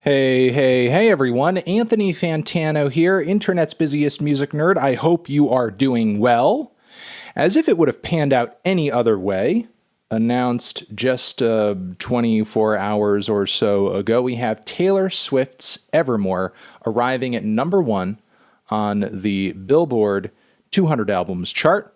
Hey everyone, Anthony Fantano here, internet's busiest music nerd. I hope you are doing well. As if it would have panned out any other way, announced just 24 hours or so ago, we have Taylor Swift's Evermore arriving at number one on the Billboard 200 albums chart.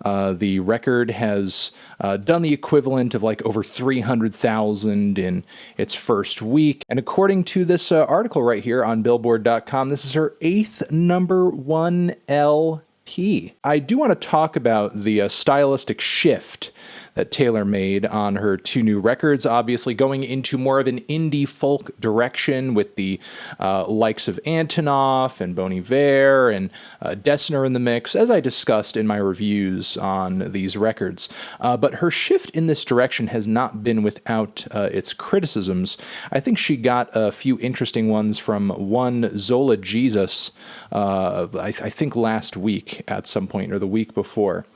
The record has done the equivalent of like over 300,000 in its first week. And according to this article right here on Billboard.com, this is her eighth number one LP. I do want to talk about the stylistic shift that Taylor made on her two new records, obviously going into more of an indie folk direction with the likes of Antonoff and Bon Iver and Dessner in the mix, as I discussed in my reviews on these records. But her shift in this direction has not been without its criticisms. I think she got a few interesting ones from one Zola Jesus, I think last week at some point, or the week before,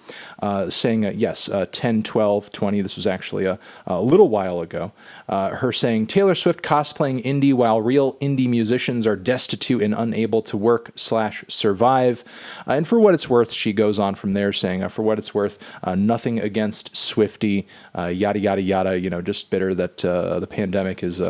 saying, yes, 10, 12, 20, this was actually a little while ago, her saying, Taylor Swift cosplaying indie while real indie musicians are destitute and unable to work/survive. And for what it's worth, she goes on from there saying, for what it's worth, nothing against Swiftie, yada, yada, yada, just bitter that the pandemic is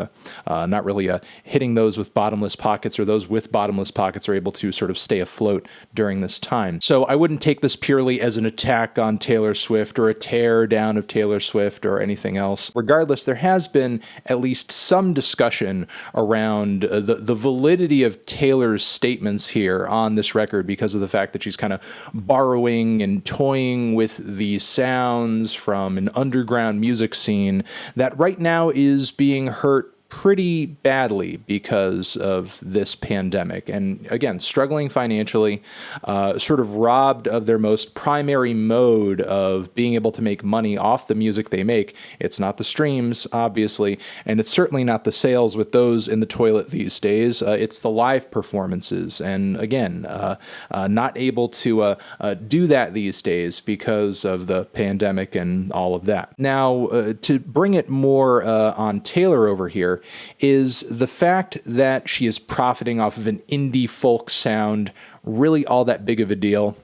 not really hitting those with bottomless pockets, or those with bottomless pockets are able to sort of stay afloat during this time. So I wouldn't take this purely as an attack on Taylor Swift or a tear down of Taylor Swift or anything else. Regardless, there has been at least some discussion around the validity of Taylor's statements here on this record because of the fact that she's kind of borrowing and toying with the sounds from an underground music scene that right now is being hurt pretty badly because of this pandemic. And again, struggling financially, sort of robbed of their most primary mode of being able to make money off the music they make. It's not the streams, obviously, and it's certainly not the sales with those in the toilet these days. It's the live performances. And again, not able to do that these days because of the pandemic and all of that. Now, to bring it more on Taylor over here, is the fact that she is profiting off of an indie folk sound really all that big of a deal?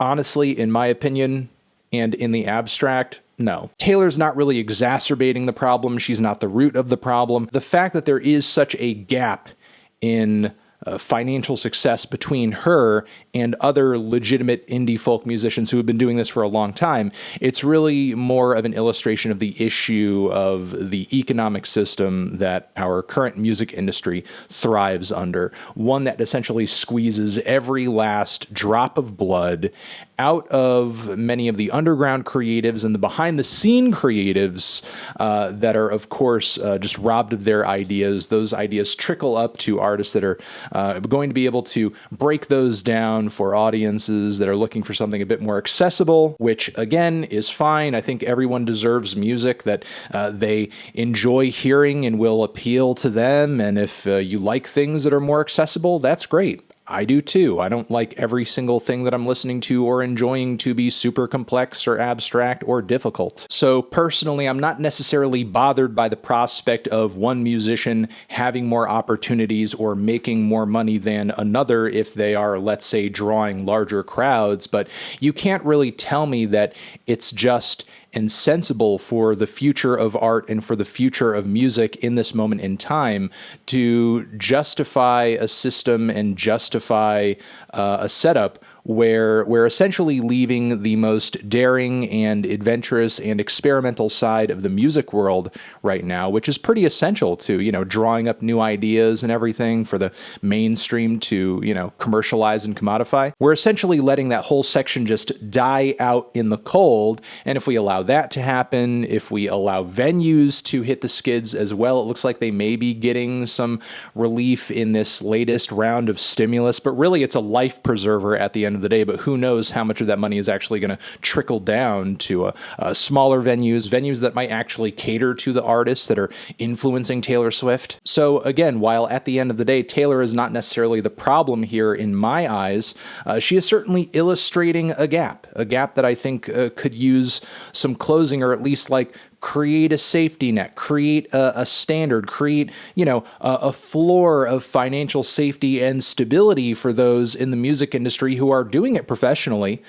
Honestly, in my opinion, and in the abstract, no. Taylor's not really exacerbating the problem. She's not the root of the problem. The fact that there is such a gap in financial success between her and other legitimate indie folk musicians who have been doing this for a long time, it's really more of an illustration of the issue of the economic system that our current music industry thrives under. One that essentially squeezes every last drop of blood out of many of the underground creatives and the behind-the-scene creatives that are, of course, just robbed of their ideas. Those ideas trickle up to artists that are going to be able to break those down for audiences that are looking for something a bit more accessible, which, again, is fine. I think everyone deserves music that they enjoy hearing and will appeal to them, and if you like things that are more accessible, that's great. I do too. I don't like every single thing that I'm listening to or enjoying to be super complex or abstract or difficult. So personally, I'm not necessarily bothered by the prospect of one musician having more opportunities or making more money than another if they are, let's say, drawing larger crowds, but you can't really tell me that it's just insensible for the future of art and for the future of music in this moment in time to justify a system and justify a setup where essentially leaving the most daring and adventurous and experimental side of the music world right now, which is pretty essential to, drawing up new ideas and everything for the mainstream to, commercialize and commodify. We're essentially letting that whole section just die out in the cold. And if we allow that to happen, if we allow venues to hit the skids as well, it looks like they may be getting some relief in this latest round of stimulus, but really it's a life preserver at the end of the day, but who knows how much of that money is actually going to trickle down to smaller venues that might actually cater to the artists that are influencing Taylor Swift. So again, while at the end of the day, Taylor is not necessarily the problem here in my eyes, she is certainly illustrating a gap that I think could use some closing, or at least like create a safety net, create a standard, create, a floor of financial safety and stability for those in the music industry who are doing it professionally,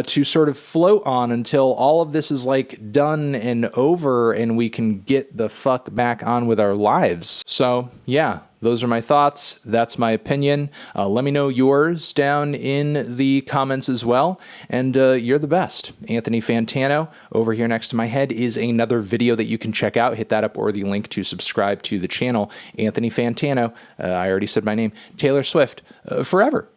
to sort of float on until all of this is like done and over and we can get the fuck back on with our lives. So yeah, those are my thoughts. That's my opinion. Let me know yours down in the comments as well. And you're the best. Anthony Fantano. Over here next to my head is another video that you can check out. Hit that up or the link to subscribe to the channel. Anthony Fantano. I already said my name. Taylor Swift. Forever.